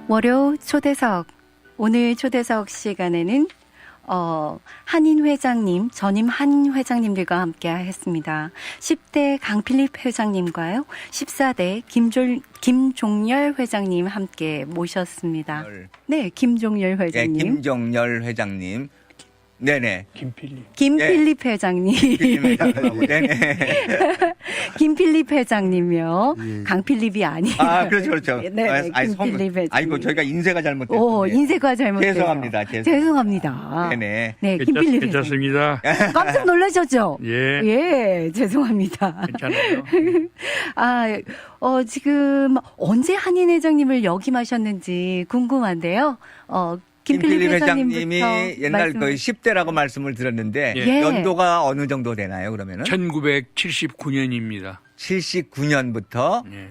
월요 초대석. 오늘 초대석 시간에는 한인 회장님, 전임 한인 회장님들과 함께 했습니다. 10대 강필립 회장님과요, 14대 김종열 회장님 함께 모셨습니다. 네, 김종열 회장님. 네, 김종열 회장님. 네네. 김필립 회장님. 네네. 김필립 회장님이요. 예. 강필립이 아니에요. 아, 그렇죠, 그렇죠. 네, 김필립 회장님. 아이고, 저희가 인쇄가 잘못됐어요. 오, 인쇄가 잘못돼요. 죄송합니다. 죄송합니다. 네네. 네, 김필립 회장님. 괜찮습니다. 깜짝 놀라셨죠? 예. 예, 죄송합니다. 괜찮아요. 지금 언제 한인 회장님을 역임하셨는지 궁금한데요. 김필립 회장님이 회장님부터 옛날 거의 10대라고 말씀을 드렸는데 예. 연도가 어느 정도 되나요, 그러면은? 1979년입니다. 79년부터 예.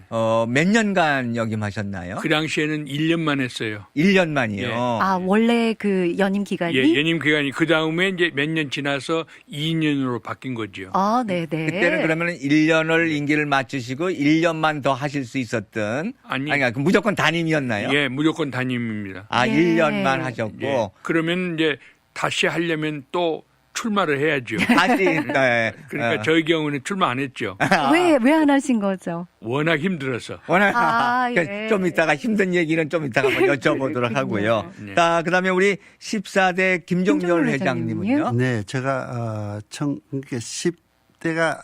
몇 년간 역임하셨나요? 그 당시에는 1년만 했어요. 1년만이요. 예. 원래 그 연임 기간이? 예, 연임 기간이 그 다음에 이제 몇 년 지나서 2년으로 바뀐 거죠. 네네. 그때는 그러면은 1년을 임기를 마치시고 1년만 더 하실 수 있었던 아니, 무조건 단임이었나요? 예, 무조건 담임입니다. 아, 예. 1년만 하셨고 예. 그러면 이제 다시 하려면 또 출마를 해야죠. 다시 네. 그러니까 저희 경우는 출마 안 했죠. 왜 안 하신 거죠? 워낙 힘들어서. 워낙 예. 좀 이따가 힘든 얘기는 좀 이따가 한번 여쭤보도록 하고요. 네. 자, 그다음에 우리 14대 김종열 김종열 회장님은요? 네, 제가 10대가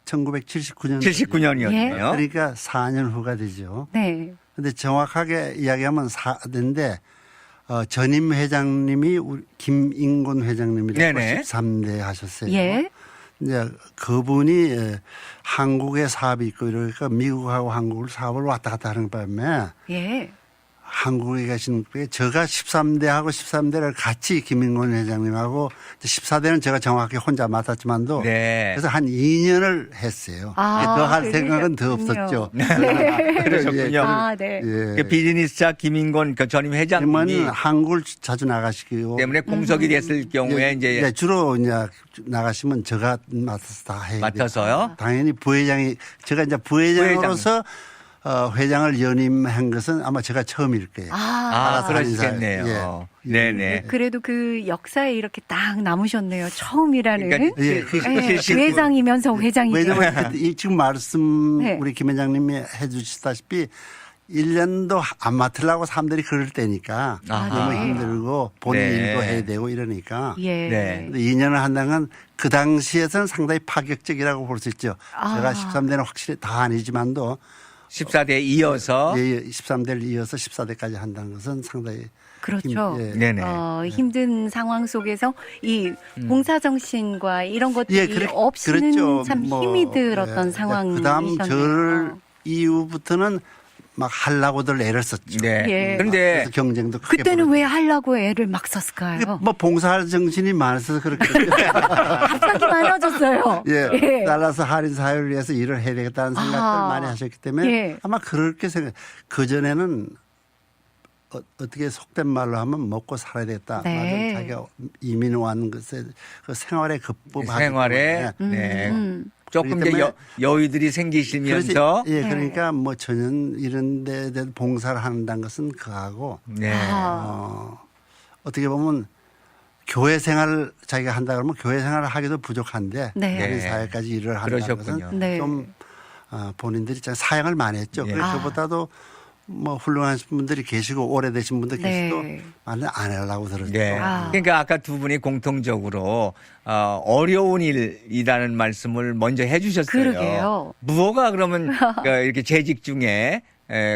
1979년 79년이었네요. 그러니까 4년 후가 되죠. 네. 근데 정확하게 이야기하면 4대인데 전임 회장님이 우리 김인곤 회장님이라고 네네. 13대 하셨어요. 예. 이제 그분이 한국에 사업이 있고 이러니까 미국하고 한국을 사업을 왔다 갔다 하는 바람에 예. 한국에 계신 분이 제가 13대하고 13대를 같이 김인곤 회장님하고 14대는 제가 정확히 혼자 맡았지만도 네. 그래서 한 2년을 했어요. 더 할 생각은 더 없었죠. 그러셨군요. 네. 예. 그 비즈니스자 김인곤 그 전임 회장님이 그러면 한국을 자주 나가시고 때문에 공석이 됐을 경우에 이제 주로 이제 나가시면 제가 맡아서 다 해야 맡아서요? 당연히 부회장이 제가 이제 부회장으로서 회장을 연임한 것은 아마 제가 처음일 거예요. 그러시겠네요. 예. 네네. 그래도 그 역사에 이렇게 딱 남으셨네요. 처음이라는. 그러니까 예. 회장이면서 회장이죠. 왜냐하면 지금 말씀 네. 우리 김 회장님이 해 주시다시피 1년도 안 맡으려고 사람들이 그럴 때니까 너무 네. 힘들고 본인 네. 일도 해야 되고 이러니까 예. 네. 근데 2년을 한다는 건 그 당시에서는 상당히 파격적이라고 볼 수 있죠. 제가 13대는 확실히 다 아니지만도 14대에 이어서 13대를 이어서 14대까지 한다는 것은 상당히 그렇죠. 네네. 힘든 상황 속에서 이 봉사정신과 이런 것들이 없이는 그랬죠. 참 힘이 들었던 상황이셨네요. 그다음 절 이후부터는 막 하려고들 애를 썼죠. 네. 예. 그런데 그래서 경쟁도 크게 그때는 벌어졌죠. 왜 하려고 애를 막 썼을까요? 뭐 봉사할 정신이 많아서 그렇게 갑자기 많아졌어요. 예. 따라서 할인 사회를 위해서 일을 해야 되겠다는 생각들 많이 하셨기 때문에 예. 아마 그렇게 생각. 그 전에는 어떻게 속된 말로 하면 먹고 살아야 되겠다. 네. 맞아. 자기가 이민 온 것에 그 생활에 급급하기 생활에 때문에. 네. 조금 그렇기 이제 때문에 여유들이 생기시면서 예, 그러니까 뭐 전혀 이런 데 대해서 봉사를 한다는 것은 그하고 네. 어떻게 보면 교회 생활을 자기가 한다 그러면 교회 생활을 하기도 부족한데 네. 우리 사회까지 일을 한다는 그러셨군요. 것은 네. 좀 본인들이 사양을 많이 했죠. 예. 그래서 그보다도 뭐 훌륭하신 분들이 계시고 오래되신 분들 네. 계시도 많이 안 하려고 들었죠. 네. 그러니까 아까 두 분이 공통적으로 어려운 일이라는 말씀을 먼저 해주셨어요. 그러게요. 무엇가 그러면 이렇게 재직 중에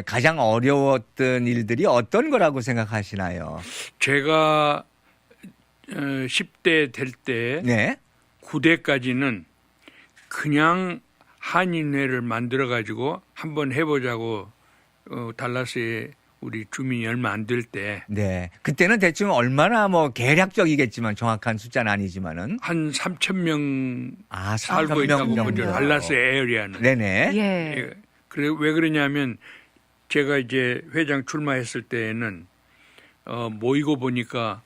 가장 어려웠던 일들이 어떤 거라고 생각하시나요? 제가 10대 될 때 네. 9대까지는 그냥 한인회를 만들어 가지고 한번 해보자고 달라스에 우리 주민이 얼마 안 될 때 네. 그때는 대충 얼마나 뭐 계략적이겠지만 정확한 숫자는 아니지만은 한 3천 명 살고 3,000명 있다고 정도. 보죠. 달라스 에어리아는. 네네. 예. 예. 그래 왜 그러냐면 제가 이제 회장 출마했을 때에는 모이고 보니까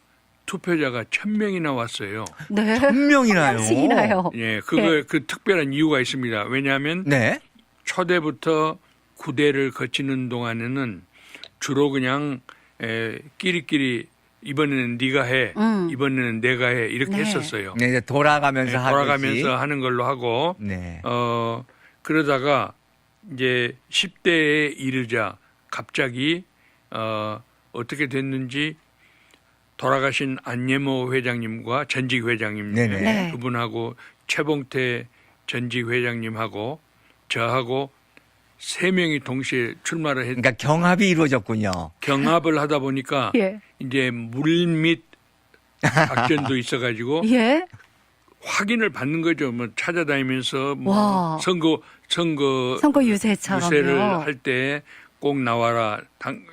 투표자가 1,000명이나 왔어요. 네. 1,000명이나요? 명씩이나요. 예, 그 특별한 이유가 있습니다. 왜냐하면 네. 초대부터 9대를 거치는 동안에는 주로 그냥 끼리끼리 이번에는 네가 해, 이번에는 내가 해 이렇게 네. 했었어요. 네, 이제 돌아가면서 하듯이. 돌아가면서 하는 걸로 하고 네. 그러다가 이제 10대에 이르자 갑자기 어떻게 됐는지 돌아가신 안예모 회장님과 전직 회장님 네네. 네. 그분하고 최봉태 전직 회장님하고 저하고 세 명이 동시에 출마를 했. 그러니까 경합이 이루어졌군요. 경합을 하다 보니까 예. 이제 물밑 작전도 있어가지고 예. 확인을 받는 거죠. 뭐 찾아다니면서 뭐 와. 선거 선거 유세처럼요. 유세를 할 때 꼭 나와라.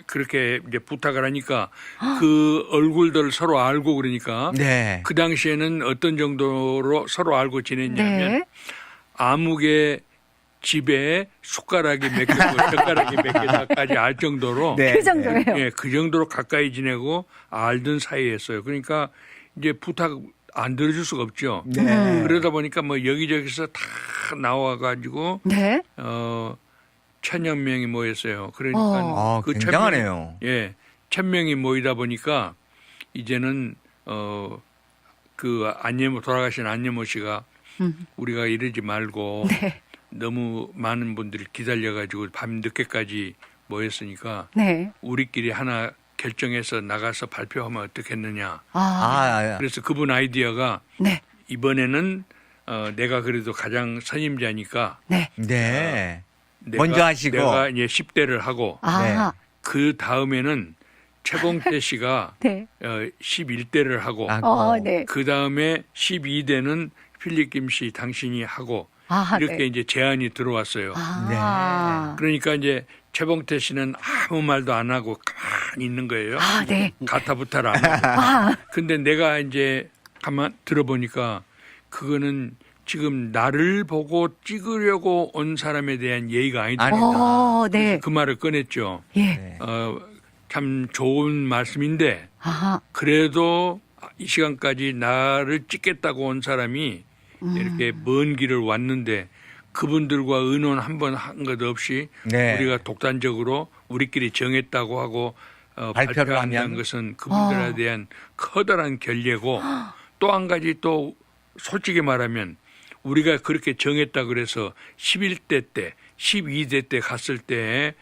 그렇게 이제 부탁을 하니까 그 얼굴들 서로 알고 그러니까 네. 그 당시에는 어떤 정도로 서로 알고 지냈냐면 네. 아무개 집에 숟가락이 몇 개고 젓가락이 몇 개다까지 알 정도로 네. 그 정도예요. 예, 그 정도로 가까이 지내고 알던 사이였어요. 그러니까 이제 부탁 안 들어줄 수가 없죠. 네. 그러다 보니까 뭐 여기저기서 다 나와가지고 네. 1,000여 명이 모였어요. 그러니까 그 굉장하네요. 1,000명이 모이다 보니까 이제는 그 돌아가신 안예모 씨가 우리가 이러지 말고 네. 너무 많은 분들이 기다려가지고 밤 늦게까지 모였으니까 네. 우리끼리 하나 결정해서 나가서 발표하면 어떻겠느냐. 아. 그래서 그분 아이디어가 네. 이번에는 내가 그래도 가장 선임자니까 네. 네. 먼저 하시고. 내가 이제 10대를 하고 아. 그 다음에는 최봉태 씨가 네. 11대를 하고 네. 그 다음에 12대는 필립 김씨 당신이 하고 이렇게 네. 이제 제안이 들어왔어요. 그러니까 이제 최봉태 씨는 아무 말도 안 하고 가만히 있는 거예요. 네. 가타부타를 안 하고. 근데 내가 이제 가만 들어보니까 그거는 지금 나를 보고 찍으려고 온 사람에 대한 예의가 아니다. 네. 그 말을 꺼냈죠. 예. 참 좋은 말씀인데 그래도 이 시간까지 나를 찍겠다고 온 사람이 이렇게 먼 길을 왔는데 그분들과 의논 한 번 한 것 없이 네. 우리가 독단적으로 우리끼리 정했다고 하고 발표를 발표한다는 하면? 것은 그분들에 대한 커다란 결례고 또 한 가지 또 솔직히 말하면 우리가 그렇게 정했다 그래서 11대 때 12대 때 갔을 때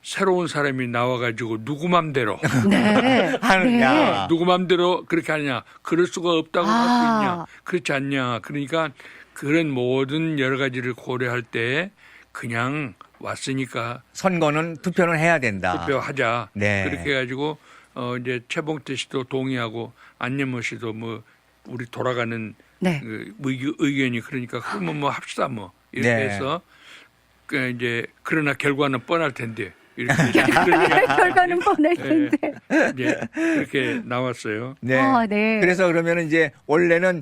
새로운 사람이 나와가지고 누구 맘대로 네. 하느냐. 누구 맘대로 그렇게 하냐. 그럴 수가 없다고 할 수 있냐. 그렇지 않냐. 그러니까 그런 모든 여러 가지를 고려할 때 그냥 왔으니까 선거는 투표는 해야 된다. 투표하자. 네. 그렇게 해가지고 이제 최봉태 씨도 동의하고 안예모 씨도 뭐 우리 돌아가는 네. 그 의견이 그러니까 그러면 뭐 합시다 뭐 이렇게 네. 해서 그 이제 그러나 결과는 뻔할 텐데 이렇게 결과는 뻔할 텐데. 이제 그렇게 나왔어요. 네. 네. 그래서 그러면 이제 원래는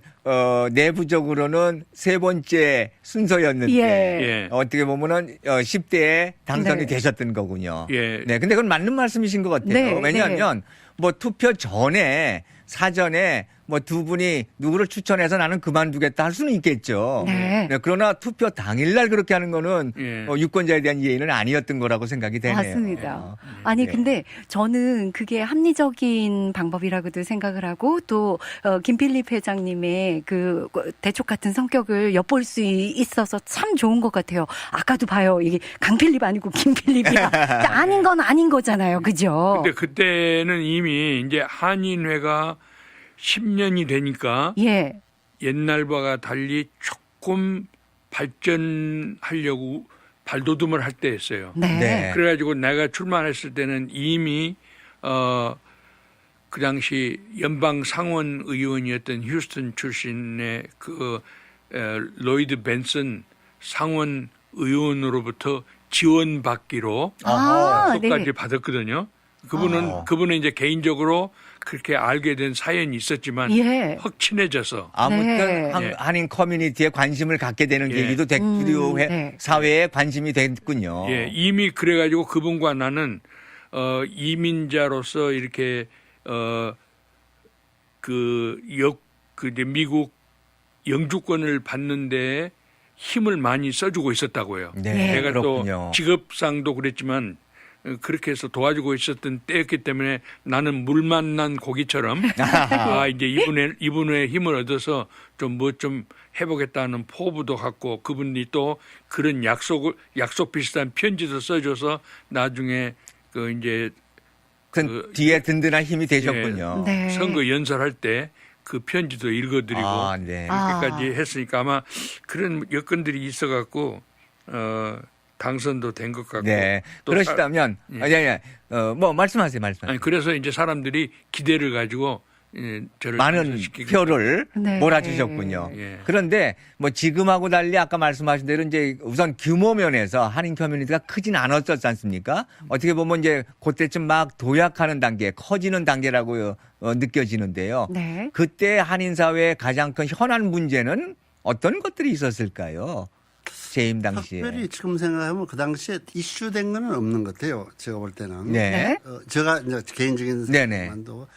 내부적으로는 세 번째 순서였는데 예. 어떻게 보면은 10대에 당선이 네. 되셨던 거군요. 예. 네. 근데 그건 맞는 말씀이신 것 같아요. 네, 왜냐하면 뭐 투표 전에 사전에 뭐 두 분이 누구를 추천해서 나는 그만두겠다 할 수는 있겠죠. 네. 그러나 투표 당일날 그렇게 하는 거는 예. 유권자에 대한 예의는 아니었던 거라고 생각이 되네요. 맞습니다. 아니 네. 근데 저는 그게 합리적인 방법이라고도 생각을 하고 또 김필립 회장님의 그 대촉 같은 성격을 엿볼 수 있어서 참 좋은 것 같아요. 아까도 봐요. 이게 강필립 아니고 김필립이야. 아닌 건 아닌 거잖아요. 그죠? 근데 그때는 이미 이제 한인회가 10년이 되니까 예. 옛날과 달리 조금 발전하려고 발돋움을 할 때였어요. 네. 네. 그래가지고 내가 출마했을 때는 이미 그 당시 연방 상원 의원이었던 휴스턴 출신의 그 로이드 벤슨 상원 의원으로부터 지원받기로 수까지 네. 받았거든요. 그분은 이제 개인적으로 그렇게 알게 된 사연이 있었지만 예. 확 친해져서 아무튼 네. 한인 커뮤니티에 관심을 갖게 되는 예. 계기도 됐고 그리고 네. 사회에 관심이 됐군요. 예, 이미 그래가지고 그분과 나는 이민자로서 이렇게 이제 미국 영주권을 받는데 힘을 많이 써주고 있었다고요. 네, 내가 그렇군요. 또 직업상도 그랬지만 그렇게 해서 도와주고 있었던 때였기 때문에 나는 물 만난 고기처럼 이제 이분의 힘을 얻어서 좀 뭐 좀 해보겠다는 포부도 갖고 그분이 또 그런 약속 비슷한 편지도 써줘서 나중에 그 이제 뒤에 든든한 힘이 되셨군요. 네. 선거 연설할 때 그 편지도 읽어드리고 네. 이렇게까지 했으니까 아마 그런 여건들이 있어갖고 당선도 된 것 같고. 네. 또 그러시다면, 뭐, 말씀하세요. 아니, 그래서 이제 사람들이 기대를 가지고 저를 많은 당선시키고 표를 네. 몰아주셨군요. 예. 그런데 뭐 지금하고 달리 아까 말씀하신 대로 이제 우선 규모 면에서 한인 커뮤니티가 크진 않았었지 않습니까? 어떻게 보면 이제 그때쯤 막 도약하는 단계, 커지는 단계라고 느껴지는데요. 네. 그때 한인 사회의 가장 큰 현안 문제는 어떤 것들이 있었을까요? 재임 당시에. 특별히 지금 생각하면 그 당시에 이슈된 건 없는 것 같아요. 제가 볼 때는. 네. 제가 이제 개인적인 네네. 생각만도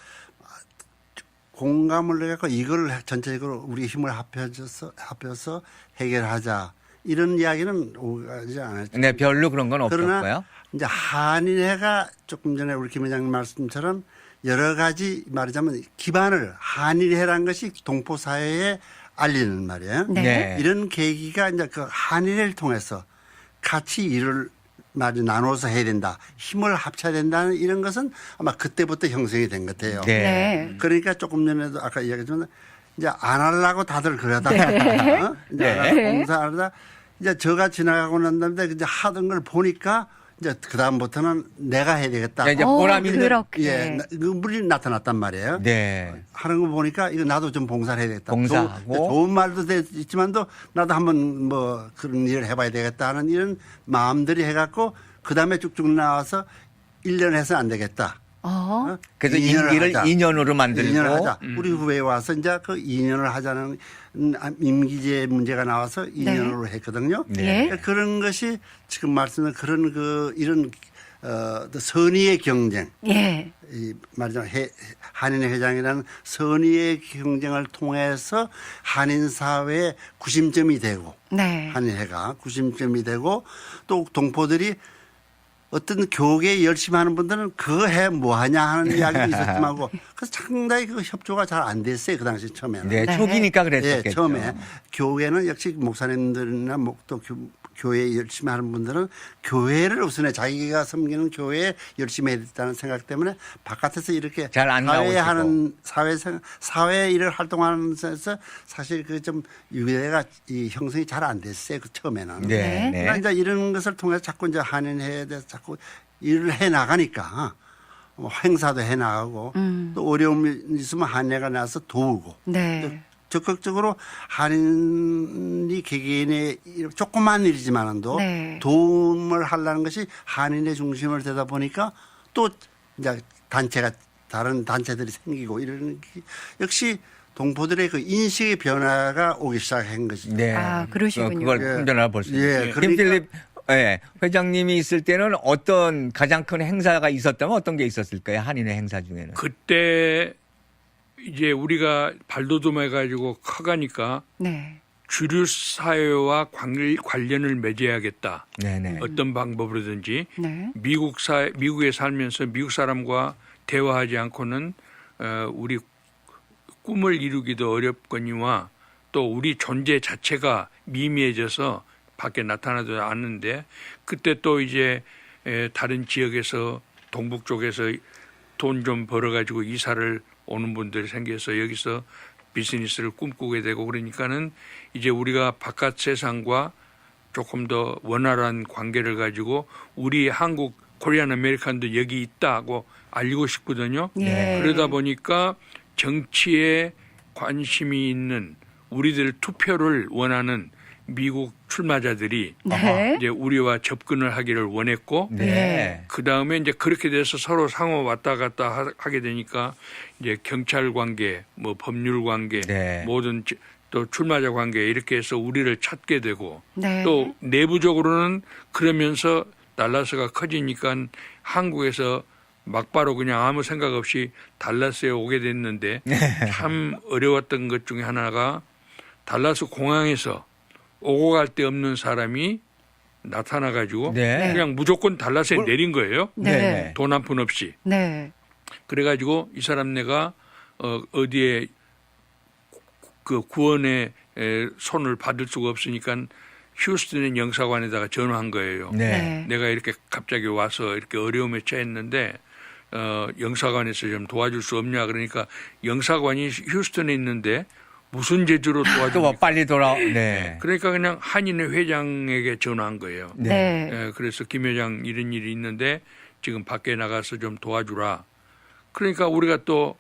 공감을 해갖고 이걸 전체적으로 우리 힘을 합해서 해결하자 이런 이야기는 오가지 않았죠. 네, 별로 그런 건 그러나 없었고요. 이제 한인회가 조금 전에 우리 김 회장님 말씀처럼 여러 가지 말하자면 기반을 한인회라는 것이 동포 사회에 알리는 말이에요. 네. 네. 이런 계기가 이제 그 한인회를 통해서 같이 일을 말이 나눠서 해야 된다. 힘을 합쳐야 된다는 이런 것은 아마 그때부터 형성이 된 것 같아요. 네. 네. 그러니까 조금 전에도 아까 이야기했지만 이제 안 하려고 다들 그러다가 어? 이제 네. 안 하려고 봉사하다 이제 저가 지나가고 난 다음에 이제 하던 걸 보니까 이제 그 다음부터는 내가 해야 되겠다. 네, 이제 보람 있는. 그렇게. 예, 그 물이 나타났단 말이에요. 네. 하는 거 보니까 이거 나도 좀 봉사를 해야 되겠다. 봉사하고. 좋은 말도 있지만도 나도 한번 뭐 그런 일을 해봐야 되겠다 하는 이런 마음들이 해갖고 그 다음에 쭉쭉 나와서 1년 해서 안 되겠다. 어? 그래서 2년을 임기를 하자. 2년으로 만들고. 2년을 하자. 우리 후배에 와서 이제 그 2년을 하자는 임기제 문제가 나와서 2년으로 했거든요. 네. 예. 그런 것이 지금 말씀드린 그런 이런 선의의 경쟁. 예. 이 말하자면 한인 회장이라는 선의의 경쟁을 통해서 한인 사회의 구심점이 되고 네. 한인회가 구심점이 되고 또 동포들이 어떤 교계에 열심히 하는 분들은 그거 해 뭐하냐 하는 이야기도 있었지만 그래서 상당히 그 협조가 잘 안 됐어요. 그 당시 처음에는. 네, 네. 초기니까 예, 그랬었겠죠. 처음에 교회는 역시 목사님들이나 또 교회 열심히 하는 분들은 교회를 우선에 자기가 섬기는 교회에 열심히 해야 된다는 생각 때문에 바깥에서 이렇게 잘안 사회에 나오시고. 하는 사회 일을 활동하면서 사실 그 좀 유대가 이 형성이 잘 안 됐어요. 그 처음에는. 네. 그러나 이제 이런 것을 통해서 자꾸 이제 한인회에 대해서 자꾸 일을 해 나가니까 뭐 행사도 해 나가고 또 어려움이 있으면 한인회가 나와서 도우고 네. 적극적으로 한인이 개개인의 조그만 일이지만도 네. 도움을 하려는 것이 한인의 중심을 되다 보니까 또 이제 다른 단체들이 생기고 이러는 게 역시 동포들의 그 인식의 변화가 오기 시작한 것이죠. 네. 아, 그러시군요. 그걸 예. 풍전을 볼 수 예, 있어요. 그러니까- 김필립 회장님이 있을 때는 어떤 가장 큰 행사가 있었다면 어떤 게 있었을까요? 한인회 행사 중에는. 그때 이제 우리가 발돋움해가지고 커가니까 네. 주류 사회와 관련을 맺어야겠다. 네네. 어떤 방법으로든지 네. 미국에 살면서 미국 사람과 대화하지 않고는 우리 꿈을 이루기도 어렵거니와 또 우리 존재 자체가 미미해져서 밖에 나타나도 않는데 그때 또 이제 다른 지역에서 동북 쪽에서 돈 좀 벌어가지고 이사를 오는 분들이 생겨서 여기서 비즈니스를 꿈꾸게 되고 그러니까는 이제 우리가 바깥 세상과 조금 더 원활한 관계를 가지고 우리 한국 코리안 아메리칸도 여기 있다고 알리고 싶거든요. 예. 그러다 보니까 정치에 관심이 있는 우리들 투표를 원하는 미국 출마자들이 네. 이제 우리와 접근을 하기를 원했고 네. 그 다음에 이제 그렇게 돼서 서로 상호 왔다 갔다 하게 되니까 이제 경찰 관계, 뭐 법률 관계, 네. 모든 또 출마자 관계 이렇게 해서 우리를 찾게 되고 네. 또 내부적으로는 그러면서 달라스가 커지니까 한국에서 막바로 그냥 아무 생각 없이 달라스에 오게 됐는데 참 어려웠던 것 중에 하나가 달라스 공항에서 오고 갈 데 없는 사람이 나타나가지고 네. 그냥 무조건 달라스에 내린 거예요. 네. 돈 한 푼 없이. 네. 그래가지고 이 사람 내가 어디에 그 구원의 손을 받을 수가 없으니까 휴스턴의 영사관에다가 전화한 거예요. 네. 내가 이렇게 갑자기 와서 이렇게 어려움에 처했는데 영사관에서 좀 도와줄 수 없냐 그러니까 영사관이 휴스턴에 있는데 무슨 제주로 또 도와줍니까? 빨리 네. 그러니까 그냥 한인회 회장에게 전화한 거예요. 네. 그래서 김 회장 이런 일이 있는데 지금 밖에 나가서 좀 도와주라. 그러니까 우리가 또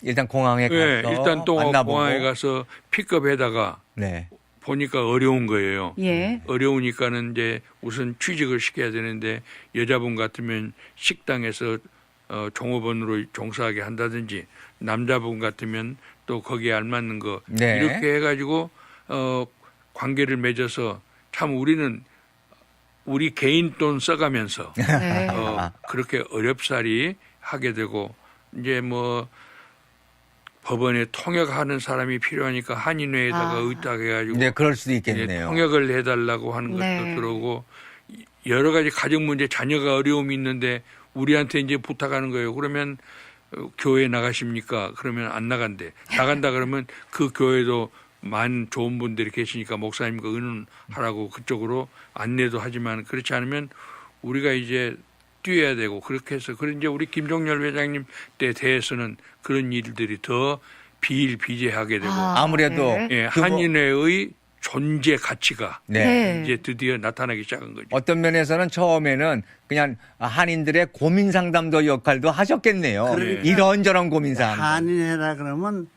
일단 공항에 가서 일단 또 만나보고. 공항에 가서 픽업에다가 네. 보니까 어려운 거예요. 예. 어려우니까는 이제 우선 취직을 시켜야 되는데 여자분 같으면 식당에서 종업원으로 종사하게 한다든지 남자분 같으면 또 거기에 알맞는 거 네. 이렇게 해가지고 관계를 맺어서 참 우리는 우리 개인 돈 써가면서 네. 그렇게 어렵사리 하게 되고 이제 뭐 법원에 통역하는 사람이 필요하니까 한인회에다가 의탁해가지고 네, 그럴 수도 이제 있겠네요. 통역을 해달라고 하는 것도 네. 들어오고 여러 가지 가정 문제 자녀가 어려움이 있는데 우리한테 이제 부탁하는 거예요. 그러면 교회 나가십니까? 그러면 안 나간대. 나간다 그러면 그 교회도 많은 좋은 분들이 계시니까 목사님과 의논하라고 그쪽으로 안내도 하지만 그렇지 않으면 우리가 이제 뛰어야 되고 그렇게 해서 그런 이제 우리 김종렬 회장님 때 대해서는 그런 일들이 더 비일비재하게 되고 아무래도 네. 예, 한인회의 존재 가치가 네. 이제 드디어 나타나기 시작한 거죠. 어떤 면에서는 처음에는 그냥 한인들의 고민 상담도 역할도 하셨겠네요. 그러니까 이런저런 고민 상담. 한인회라 그러면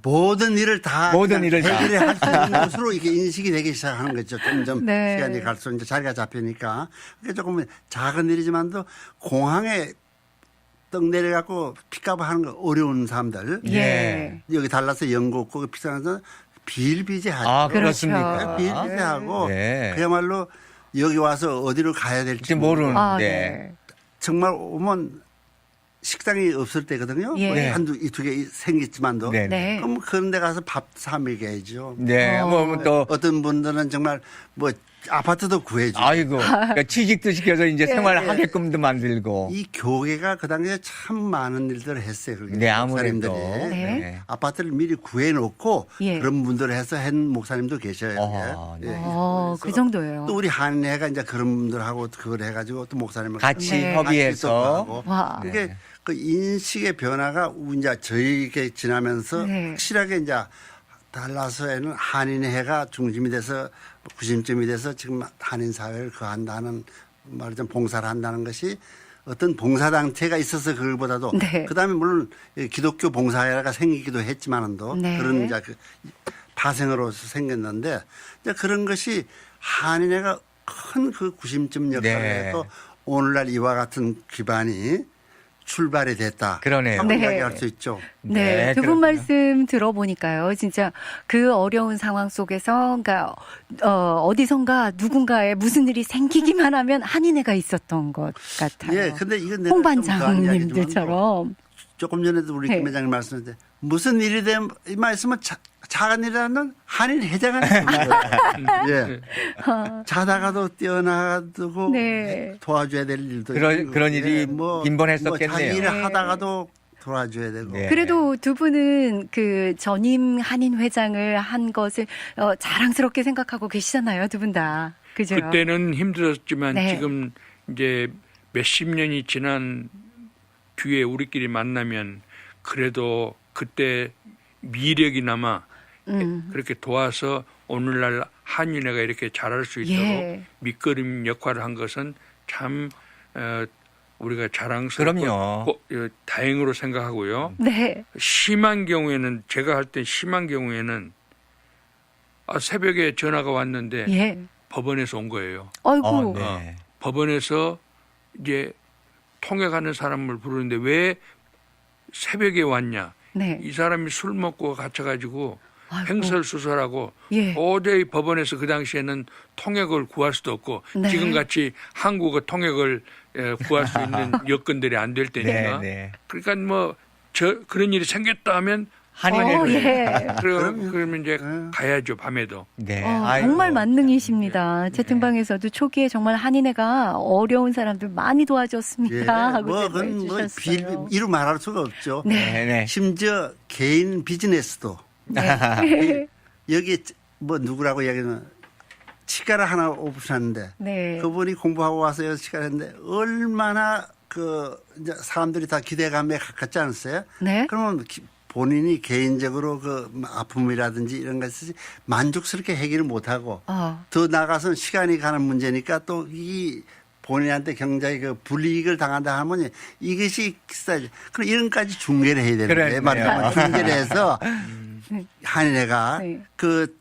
모든 일을 다 모든 일을 다. 해결해 할 수 있는 것으로 이게 인식이 되기 시작하는 거죠. 점점 네. 시간이 갈수록 이제 자리가 잡히니까 그게 조금 작은 일이지만도 공항에 떡 내려갖고 픽업하는 거 어려운 사람들 예. 여기 달라서 연고 없고 비싼 비일비재하죠. 아, 그렇죠. 그렇습니까? 비일비재하고 네. 그야말로 여기 와서 어디로 가야 될지 이제 모르는. 아, 네. 네. 정말 오면 식당이 없을 때거든요. 예. 뭐 네. 한두 두 개 생겼지만도 네. 네. 그럼 그런 데 가서 밥 사 먹여야죠. 네. 뭐 또 어떤 분들은 정말 뭐 아파트도 구해주고 아이고. 그러니까 취직도 시켜서 이제 네. 생활하게끔도 만들고. 이 교회가 그 당시에 참 많은 일들을 했어요. 그렇게 네, 아무래도. 목사님들이 네. 아파트를 미리 구해놓고 예. 그런 분들을 해서 한 목사님도 계셔요. 어, 예. 네. 그 정도예요. 또 우리 한인회가 이제 그런 분들하고 그걸 해가지고 또 목사님을 같이 네. 협의해서. 하고 와. 그게 네. 그 인식의 변화가 이제 저에게 지나면서 네. 확실하게 이제 달라스에는 한인회가 중심이 돼서 구심점이 돼서 지금 한인 사회를 거한다는 말하자면 봉사를 한다는 것이 어떤 봉사단체가 있어서 그걸보다도 네. 그다음에 물론 기독교 봉사회가 생기기도 했지만도 네. 그런 이제 그 파생으로서 생겼는데 이제 그런 것이 한인회가 큰 그 구심점 역할을 네. 해서 오늘날 이와 같은 기반이 출발이 됐다. 그러네요. 한번 네. 이야기할 수 있죠. 네, 두 분 그렇군요. 말씀 들어보니까요. 진짜 그 어려운 상황 속에서, 그러니까, 어디선가 누군가에 무슨 일이 생기기만 하면 한인회가 있었던 것 같아요. 예, 근데 이건 내가 홍 좀 더한 이야기지만도 반장님들처럼. 조금 전에도 우리 네. 김 회장님 말씀하셨는데 무슨 일이 되면 이 말씀은 작은 일이라는 한인 회장한테 예. 자다가도 뛰어나가고 네. 도와줘야 될 일도 그런 일이 빈번했었겠네요. 자기 일을 네. 하다가도 도와줘야 되고 네. 그래도 두 분은 그 전임 한인 회장을 한 것을 자랑스럽게 생각하고 계시잖아요, 두 분 다. 그죠? 그때는 힘들었지만 네. 지금 이제 몇십 년이 지난 뒤에 우리끼리 만나면 그래도 그때 미력이나마 그렇게 도와서 오늘날 한인회가 이렇게 잘할 수 있도록 예. 밑거름 역할을 한 것은 참 우리가 자랑스럽고 그럼요. 다행으로 생각하고요. 네. 심한 경우에는 제가 할 때 심한 경우에는 새벽에 전화가 왔는데 예. 법원에서 온 거예요. 아이고. 네. 법원에서 이제 통역하는 사람을 부르는데 왜 새벽에 왔냐? 네. 이 사람이 술 먹고 갇혀가지고 아이고. 횡설수설하고 예. 도저히 법원에서 그 당시에는 통역을 구할 수도 없고 네. 지금같이 한국어 통역을 구할 수 있는 여건들이 안 될 때니까 네. 그러니까 뭐 그런 일이 생겼다 하면 한인회. 예. 그러면 이제 가야죠, 밤에도. 네. 아이고. 정말 만능이십니다. 채팅방에서도 초기에 정말 한인회가 어려운 사람들 많이 도와줬습니다. 하고 그건 뭐 제보해주셨어요. 이루 말할 수가 없죠. 네, 네. 심지어 개인 비즈니스도 네. 여기 뭐 누구라고 이야기하면 치과를 하나 오픈하는데 네. 그분이 공부하고 와서 여기서 치과를 했는데 얼마나 그 이제 사람들이 다 기대감에 가깝지 않았어요? 네. 그러면 본인이 개인적으로 그 아픔이라든지 이런 것이 만족스럽게 해결을 못하고 더 나가서는 시간이 가는 문제니까 또 이 본인한테 굉장히 그 불이익을 당한다 하면 이것이 기싸지. 그럼 이런까지 중계를 해야 되는데 그러네요. 말이야. 중계를 해서 한인회가 네. 그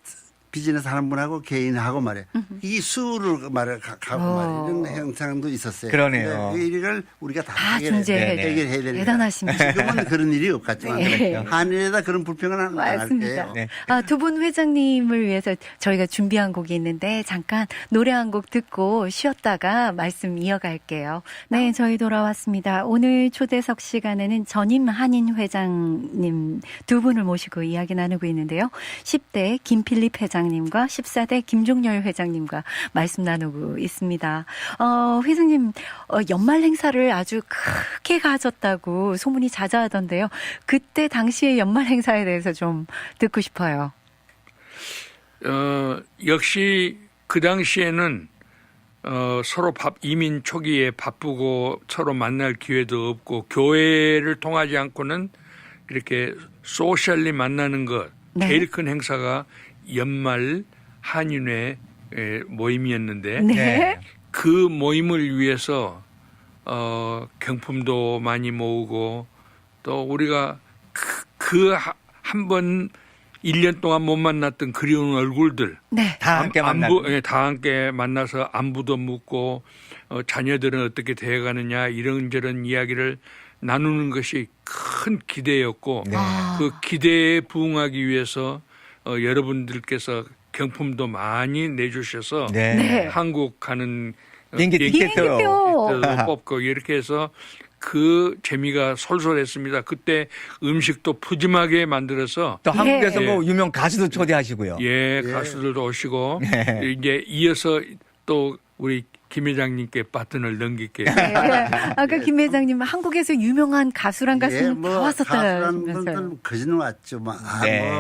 비즈니스 하는 분하고 개인하고 말이야. 이 수를 말을 가고 말이야. 이런 형상도 있었어요. 그러네요. 근데 이걸 우리가 다 다 해결해야 중재해 되니까. 대단하십니다. 지금은 그런 일이 없겠지만 네. 한인회다 그런 불평은 안 맞습니다. 할게요. 네. 두 분 회장님을 위해서 저희가 준비한 곡이 있는데 잠깐 노래 한 곡 듣고 쉬었다가 말씀 이어갈게요. 네, 저희 돌아왔습니다. 오늘 초대석 시간에는 전임 한인 회장님 두 분을 모시고 이야기 나누고 있는데요. 10대 김필립 회장님과 14대 김종열 회장님과 말씀 나누고 있습니다. 회장님 연말 행사를 아주 크게 가졌다고 소문이 자자하던데요. 그때 당시의 연말 행사에 대해서 좀 듣고 싶어요. 역시 그 당시에는 서로 이민 초기에 바쁘고 서로 만날 기회도 없고 교회를 통하지 않고는 이렇게 소셜리 만나는 것 네. 제일 큰 행사가 연말 한인회 모임이었는데 네. 그 모임을 위해서 경품도 많이 모으고 또 우리가 한 번 1년 동안 못 만났던 그리운 얼굴들 네. 다 함께 만나고. 다 함께 만나서 안부도 묻고 자녀들은 어떻게 되어가느냐 이런저런 이야기를 나누는 것이 큰 기대였고 네. 그 기대에 부응하기 위해서 여러분들께서 경품도 많이 내주셔서 네. 네. 한국 가는 비행기 티켓도 비행기표. 뽑고 이렇게 해서 그 재미가 솔솔했습니다. 그때 음식도 푸짐하게 만들어서 또 한국에서 예. 뭐 유명 가수도 초대하시고요. 예, 가수들도 오시고 네. 이제 이어서 또 우리 김 회장님께 바톤을 넘길게요. 네. 아까 김 회장님 한국에서 유명한 가수랑 가수는 다 왔었다면서요. 가수라는 분들은 거짓말 왔죠. 뭐, 네.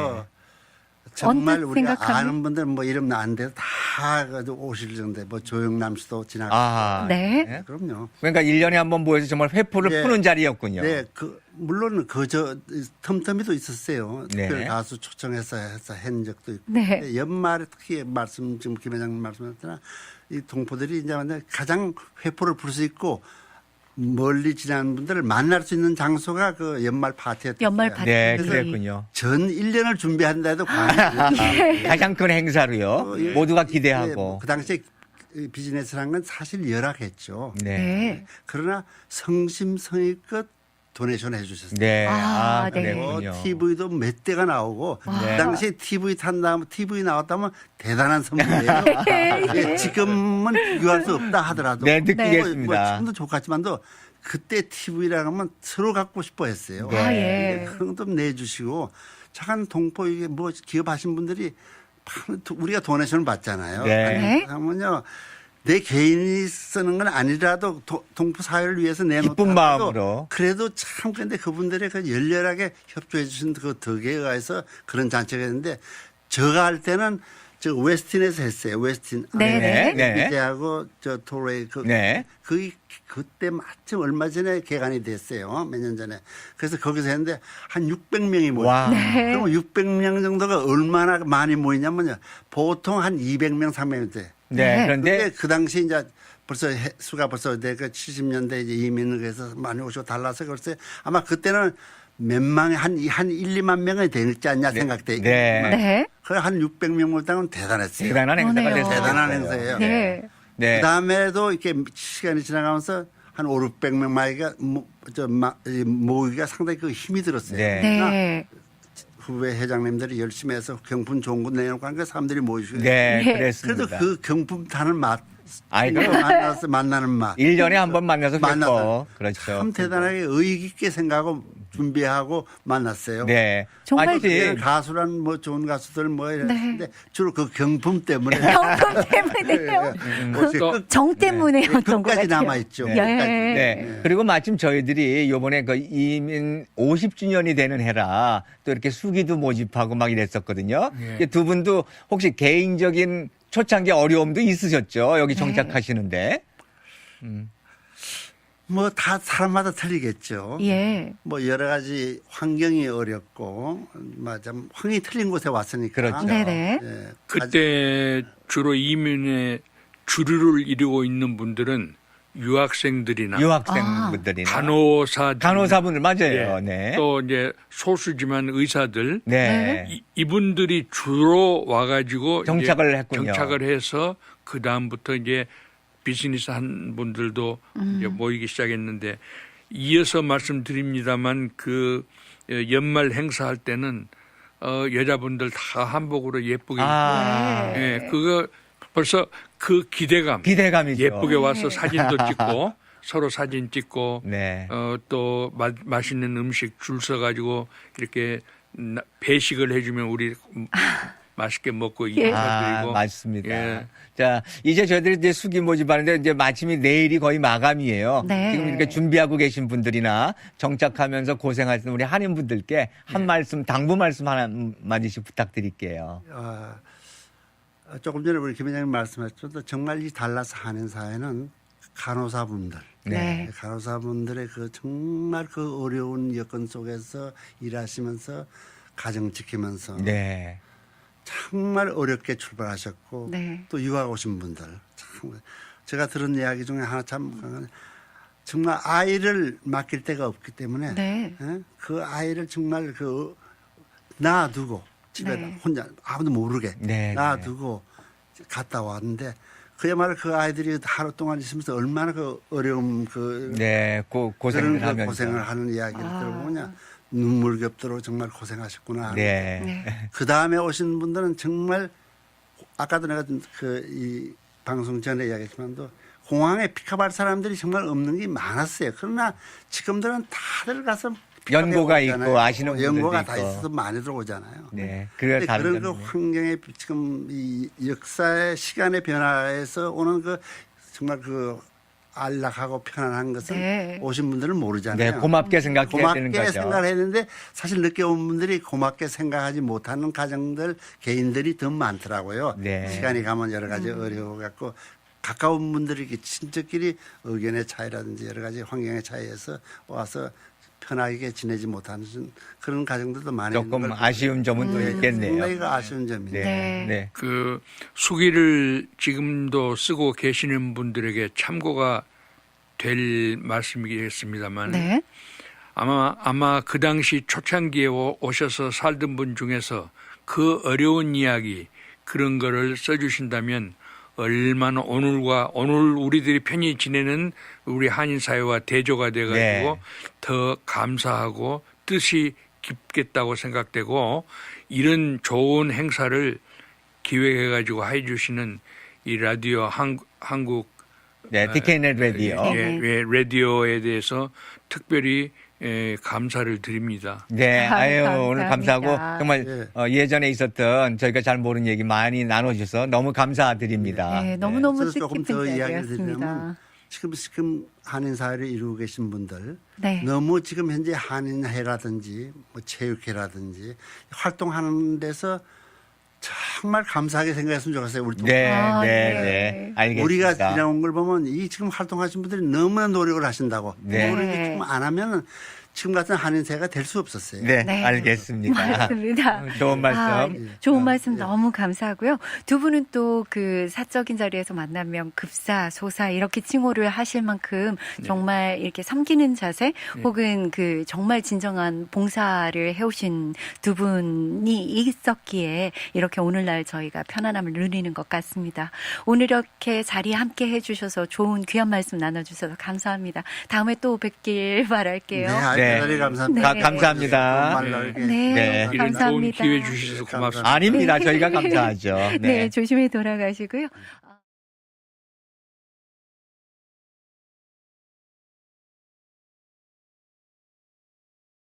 정말 언뜻 우리가 생각하면? 아는 분들 뭐 이름 안 돼도 다 오실 정도에 뭐 조영남 씨도 지나가고. 아, 네. 그럼요. 그러니까 1년에 한 번 모여서 정말 회포를 네. 푸는 자리였군요. 네, 물론 텀텀이도 있었어요. 네. 특별 가수 초청해서 한 적도 있고. 네. 근데 연말에 특히 지금 김 회장님 말씀하셨잖아. 이 동포들이 이제 가장 회포를 풀 수 있고 멀리 지나는 분들을 만날 수 있는 장소가 그 연말 파티였어요. 연말 파티. 네, 그래서 그랬군요. 전 1년을 준비한다 해도 과연 가장 큰 행사로요. 예. 모두가 예, 기대하고. 그 당시에 비즈니스라는 건 사실 열악했죠. 네. 네. 그러나 성심성의껏 도네이션 해주셨어요. 네. 아, 아, 네. 그랬군요. TV도 몇 대가 나오고 네. 그 당시에 TV 탄다면 TV 나왔다면 대단한 선물이에요. 예, 지금은 비교할 수 없다 하더라도 네, 뭐 느끼겠습니다. 지금도 좋겠지만도 그때 TV라고 하면 서로 갖고 싶어 했어요. 아, 예. 그런 것도 내주시고 착한 동포 이게 뭐 기업하신 분들이 우리가 도네이션을 받잖아요. 네. 하면요. 내 개인이 쓰는 건 아니라도 동포 사회를 위해서 내놓다 기쁜 마음으로. 그래도 참 근데 그분들의 그 열렬하게 협조해 주신 그 덕에 의해서 그런 잔치가 있는데 제가 할 때는 저 웨스틴에서 했어요. 웨스틴. 네, 네. 기자하고 저 토레이 네. 그때 마침 얼마 전에 개관이 됐어요. 몇 년 전에. 그래서 거기서 했는데 한 600명이 와. 모였어요. 네. 그럼 600명 정도가 얼마나 많이 모이냐면요. 보통 한 200명, 300명 돼. 네. 네. 그런데 근데 그 당시 이제 벌써 수가 벌써 내가 70년대 이제 이민을 해서 많이 오시고 달라서 글쎄 아마 그때는 몇만 한 1, 2만 명이 되지 않냐 생각돼. 네. 네. 그래 한 600명 몰다면 대단했어요. 대단한 행사가 그러네요. 됐어요. 대단한 행사예요. 네. 네. 그다음에도 이렇게 시간이 지나가면서 한 5, 600명 모으기가 상당히 그 힘이 들었어요. 네. 네. 후배 회장님들이 열심히 해서 경품 좋은 거 내놓고 하니까 사람들이 모이시고 네, 네. 그랬습니다. 그래도 그 경품 타는 맛 아이, 만나서 만나는 맛. 1년에 한 번 만나서 뵙고. 만나서 그렇죠. 참 대단하게 의의 깊게 생각하고 준비하고 만났어요. 네. 정말 마치 그때는 가수란 뭐 좋은 가수들 뭐 이랬는데 네. 주로 그 경품 때문에 경품 때문에요. 정 때문에였던 것 끝까지 같아요. 남아있죠. 네. 끝까지. 네. 그리고 마침 저희들이 요번에 그 이민 50주년이 되는 해라 또 이렇게 수기도 모집하고 막 이랬었거든요. 예. 두 분도 혹시 개인적인 초창기 어려움도 있으셨죠? 여기 네. 정착하시는데. 뭐 다 사람마다 틀리겠죠. 예. 뭐 여러 가지 환경이 어렵고 좀 환경이 틀린 곳에 왔으니까. 그렇죠. 네네. 예, 그때 주로 이민의 주류를 이루고 있는 분들은 유학생들이나 유학생분들이나 간호사들, 맞아요. 예. 네. 또 이제 소수지만 의사들 네. 이분들이 주로 와가지고 정착을 이제 했군요. 정착을 해서 그 다음부터 이제 비즈니스 한 분들도 이제 모이기 시작했는데 이어서 말씀드립니다만 그 연말 행사할 때는 여자분들 다 한복으로 예쁘게 아. 입고 예, 그거 벌써 그 기대감이죠. 예쁘게 와서 사진도 찍고 서로 사진 찍고 네. 또 맛있는 음식 줄 서가지고 이렇게 배식을 해주면 우리 맛있게 먹고 예. 인사드리고 맞습니다. 예. 자, 이제 저희들이 이제 수기 모집하는데 이제 마침이 내일이 거의 마감이에요. 네. 지금 이렇게 준비하고 계신 분들이나 정착하면서 고생하시는 우리 한인분들께 한 말씀, 당부 말씀 하나마디씩 부탁드릴게요. 조금 전에 우리 김 회장님 말씀하셨죠. 정말 이 달라스 한인 사회는 간호사분들, 네. 간호사분들의 그 정말 그 어려운 여건 속에서 일하시면서 가정 지키면서 네. 정말 어렵게 출발하셨고 네. 또 유학 오신 분들 참 제가 들은 이야기 중에 하나 참 정말 아이를 맡길 데가 없기 때문에 네. 그 아이를 정말 놔두고 집에 네. 혼자 아무도 모르게 네, 놔두고 갔다 왔는데 그야말로 그 아이들이 하루 동안 있으면서 얼마나 그 어려움 네. 고생을 그런 하면서. 고생을 하는 이야기를 들어보면 눈물겹도록 정말 고생하셨구나. 네. 네. 그 다음에 오신 분들은 정말 아까도 내가 이 방송 전에 이야기했지만도 공항에 픽업할 사람들이 정말 없는 게 많았어요. 그러나 지금들은 다들 가서 연고가 오잖아요. 있고 아시는 분들도 연고가 있고. 다 있어서 많이 들어오잖아요. 네. 근데 다른 그런 그 점이네요. 환경에 지금 이 역사의 시간의 변화에서 오는 그 정말 그 안락하고 편안한 것은 네. 오신 분들은 모르잖아요. 네, 고맙게 생각해야 되는 고맙게 거죠. 생각을 했는데 사실 늦게 온 분들이 고맙게 생각하지 못하는 가정들 개인들이 더 많더라고요. 네. 시간이 가면 여러 가지 어려워 갖고 가까운 분들이 이렇게 친척끼리 의견의 차이라든지 여러 가지 환경의 차이에서 와서 편하게 지내지 못하는 그런 가정들도 많이 있는 조금 걸 아쉬운 점은 또 있겠네요. 상당히 그 아쉬운 점이네요. 네. 네. 네. 그 수기를 지금도 쓰고 계시는 분들에게 참고가 될 말씀이겠습니다만 네. 아마 그 당시 초창기에 오셔서 살던 분 중에서 그 어려운 이야기 그런 거를 써주신다면 얼마나 오늘 우리들이 편히 지내는 우리 한인 사회와 대조가 돼가지고 네. 더 감사하고 뜻이 깊겠다고 생각되고 이런 좋은 행사를 기획해가지고 해주시는 이 라디오 한국 네, DKNet 라디오. 라디오에 대해서 특별히 감사를 드립니다. 네, 아유, 감사합니다. 오늘 감사하고 정말 예전에 있었던 저희가 잘 모르는 얘기 많이 나눠주셔서 너무 감사드립니다. 네, 너무너무 그래서 조금 더 뜻깊은 이야기를 자리였습니다. 드리면 지금 한인 사회를 이루고 계신 분들 네. 너무 지금 현재 한인회라든지 뭐 체육회라든지 활동하는 데서 정말 감사하게 생각했으면 좋겠어요. 우리 네, 아, 네, 네. 네. 알겠습니다. 우리가 지나온 걸 보면 이 지금 활동하신 분들이 너무나 노력을 하신다고. 네. 노력을 좀 안 하면은 지금 같은 한인세가 될 수 없었어요. 네, 네. 알겠습니다. 맞습니다. 좋은 말씀. 좋은 말씀 너무 감사하고요. 두 분은 또 그 사적인 자리에서 만나면 급사, 소사 이렇게 칭호를 하실 만큼 정말 이렇게 섬기는 자세 혹은 그 정말 진정한 봉사를 해오신 두 분이 있었기에 이렇게 오늘날 저희가 편안함을 누리는 것 같습니다. 오늘 이렇게 자리에 함께 해주셔서 좋은 귀한 말씀 나눠주셔서 감사합니다. 다음에 또 뵙길 바랄게요. 네, 대단히 감사합니다. 네. 감사합니다. 네, 네. 이런 감사합니다. 좋은 기회 주셔서 고맙습니다. 아닙니다. 저희가 감사하죠. 네, 조심히 돌아가시고요.